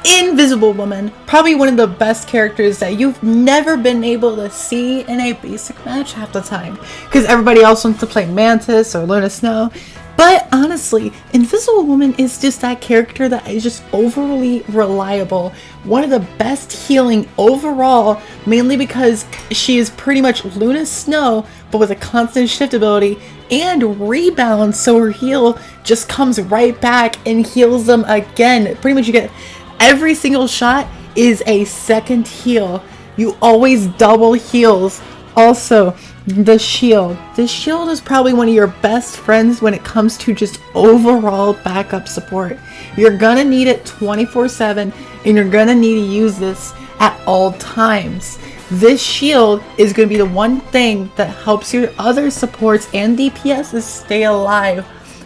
Invisible Woman, probably one of the best characters that you've never been able to see in a basic match half the time, because everybody else wants to play Mantis or Luna Snow. But honestly, Invisible Woman is just that character that is just overly reliable. One of the best healing overall, mainly because she is pretty much Luna Snow, but with a constant shift ability and rebound, so her heal just comes right back and heals them again. Pretty much you get every single shot is a second heal. You always double heals. Also, the shield. The shield is probably one of your best friends when it comes to just overall backup support. You're gonna need it 24/7 and you're gonna need to use this at all times. This shield is gonna be the one thing that helps your other supports and DPSs stay alive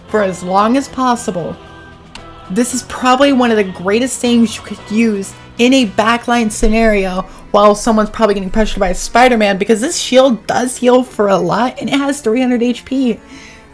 for as long as possible. This is probably one of the greatest things you could use in a backline scenario while someone's probably getting pressured by Spider-Man, because this shield does heal for a lot and it has 300 HP.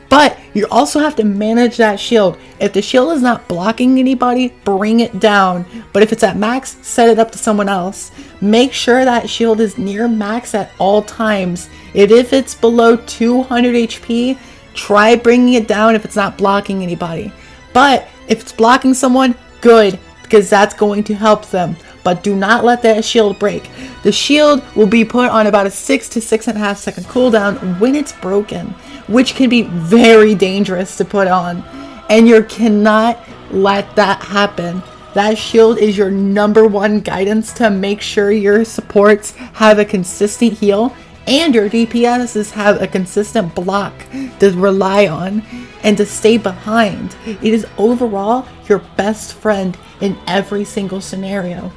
But you also have to manage that shield. If the shield is not blocking anybody, bring it down. But if it's at max, set it up to someone else. Make sure that shield is near max at all times. If it's below 200 HP, try bringing it down if it's not blocking anybody. But if it's blocking someone, good, because that's going to help them. But do not let that shield break. The shield will be put on about a 6 to 6.5 second cooldown when it's broken, which can be very dangerous to put on. And you cannot let that happen. That shield is your number one guidance to make sure your supports have a consistent heal and your DPSs have a consistent block to rely on and to stay behind. It is overall your best friend in every single scenario.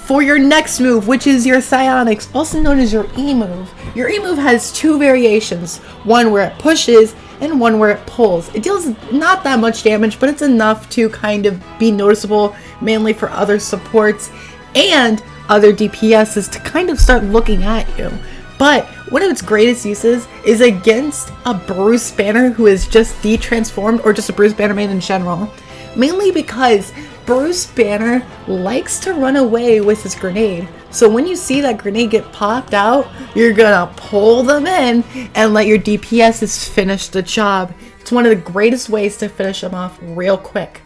For your next move, which is your Psionics, also known as your E move. Your E move has two variations, one where it pushes and one where it pulls. It deals not that much damage, but it's enough to kind of be noticeable, mainly for other supports and other DPSs to kind of start looking at you. But one of its greatest uses is against a Bruce Banner who is just de-transformed, or just a Bruce Banner main in general. Mainly because Bruce Banner likes to run away with his grenade. So when you see that grenade get popped out, you're gonna pull them in and let your DPSs finish the job. It's one of the greatest ways to finish them off real quick.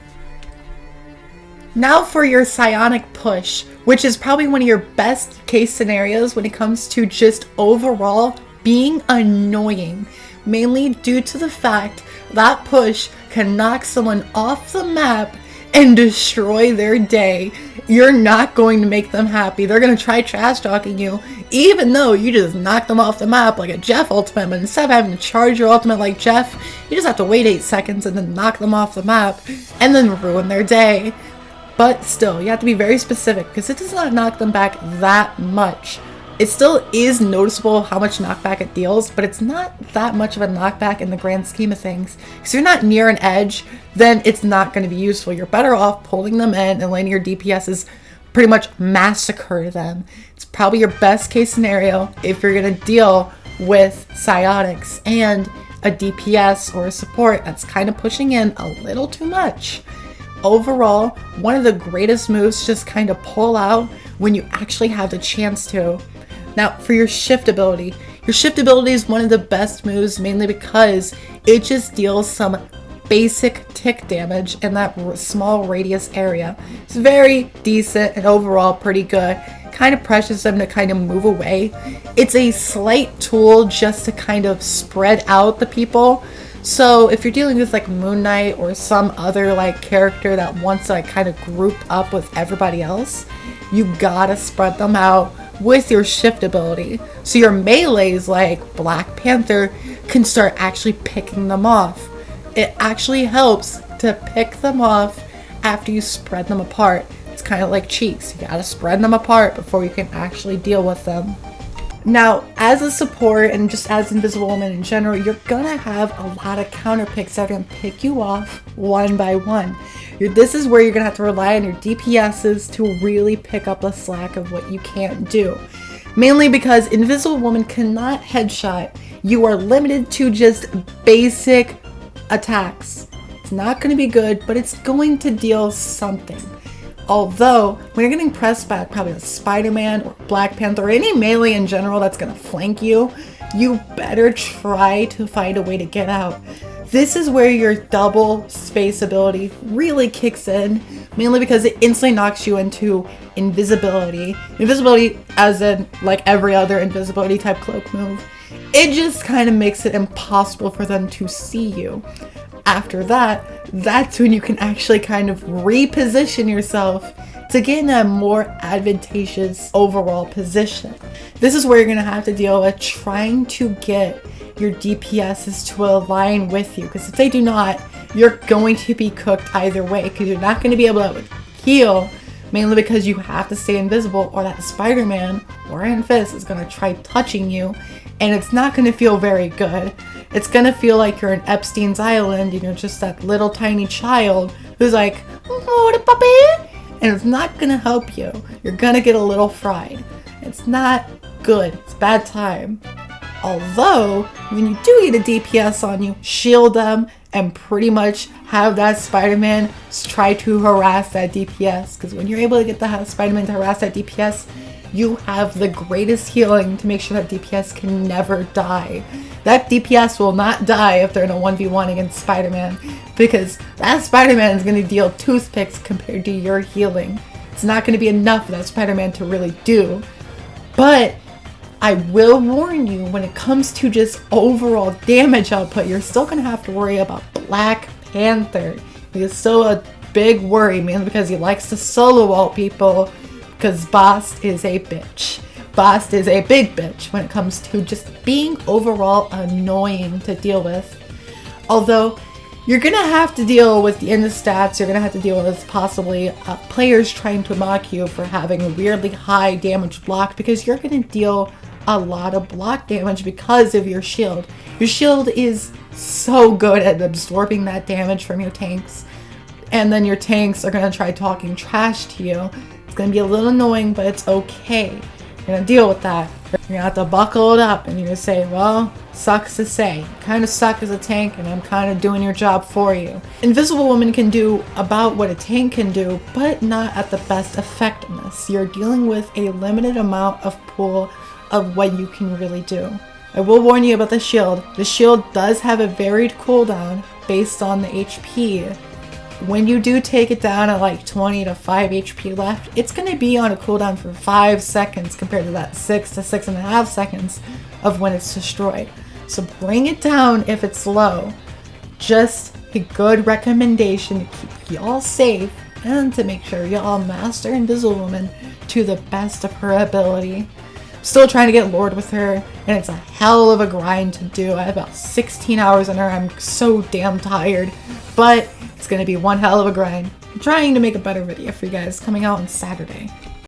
Now for your Psionic push, which is probably one of your best case scenarios when it comes to just overall being annoying. Mainly due to the fact that push can knock someone off the map and destroy their day. You're not going to make them happy. They're going to try trash talking you, even though you just knocked them off the map like a Jeff ultimate. But instead of having to charge your ultimate like Jeff, you just have to wait 8 seconds and then knock them off the map and then ruin their day. But still, you have to be very specific because it does not knock them back that much. It still is noticeable how much knockback it deals, but it's not that much of a knockback in the grand scheme of things. If you're not near an edge, then it's not going to be useful. You're better off pulling them in and letting your DPSs pretty much massacre them. It's probably your best case scenario if you're going to deal with Psionics and a DPS or a support that's kind of pushing in a little too much. Overall, one of the greatest moves to just kind of pull out when you actually have the chance to. Now, for your shift ability is one of the best moves, mainly because it just deals some basic tick damage in that small radius area. It's very decent and overall pretty good. Kind of pressures them to kind of move away. It's a slight tool just to kind of spread out the people. So if you're dealing with like Moon Knight or some other like character that wants to like kind of group up with everybody else, you gotta spread them out with your shift ability. So your melees like Black Panther can start actually picking them off. It actually helps to pick them off after you spread them apart. It's kind of like cheeks. You gotta spread them apart before you can actually deal with them. Now, as a support and just as Invisible Woman in general, you're gonna have a lot of counter picks that are gonna pick you off one by one. This is where you're gonna have to rely on your DPSs to really pick up the slack of what you can't do. Mainly because Invisible Woman cannot headshot. You are limited to just basic attacks. It's not gonna be good, but it's going to deal something. Although, when you're getting pressed by probably a Spider-Man or Black Panther or any melee in general that's gonna flank you, you better try to find a way to get out. This is where your double space ability really kicks in, mainly because it instantly knocks you into invisibility. Invisibility, as in like every other invisibility type cloak move, it just kind of makes it impossible for them to see you. After that, that's when you can actually kind of reposition yourself to get in a more advantageous overall position. This is where you're going to have to deal with trying to get your DPSs to align with you, because if they do not, you're going to be cooked either way, because you're not going to be able to heal, mainly because you have to stay invisible, or that Spider-Man or Iron Fist is going to try touching you, and it's not going to feel very good. It's going to feel like you're in Epstein's Island and you're just that little tiny child who's like, "What a puppy?" And it's not going to help you. You're going to get a little fried. It's not good. It's bad time. Although, when you do get a DPS on you, shield them and pretty much have that Spider-Man try to harass that DPS. Because when you're able to get the Spider-Man to harass that DPS, you have the greatest healing to make sure that DPS can never die. That DPS will not die if they're in a 1v1 against Spider-Man, because that Spider-Man is going to deal toothpicks compared to your healing. It's not going to be enough for that Spider-Man to really do. But I will warn you, when it comes to just overall damage output, you're still going to have to worry about Black Panther. He's still a big worry, mainly because he likes to solo ult people, because Bast is a bitch. Bast is a big bitch when it comes to just being overall annoying to deal with. Although, you're going to have to deal with the end of stats, you're going to have to deal with possibly players trying to mock you for having a weirdly high damage block, because you're going to deal a lot of block damage because of your shield. Your shield is so good at absorbing that damage from your tanks, and then your tanks are going to try talking trash to you. It's going to be a little annoying, but it's okay. You're going to deal with that. You're going to have to buckle it up and you're going to say, well, sucks to say. You kind of suck as a tank and I'm kind of doing your job for you. Invisible Woman can do about what a tank can do, but not at the best effectiveness. You're dealing with a limited amount of pool of what you can really do. I will warn you about the shield. The shield does have a varied cooldown based on the HP. When you do take it down at like 20 to 5 HP left, it's going to be on a cooldown for 5 seconds compared to that 6 to 6.5 seconds of when it's destroyed. So bring it down if it's low. Just a good recommendation to keep y'all safe and to make sure y'all master Invisible Woman to the best of her ability. Still trying to get Lord with her, and it's a hell of a grind to do. I have about 16 hours on her. I'm so damn tired, but it's going to be one hell of a grind. I'm trying to make a better video for you guys coming out on Saturday.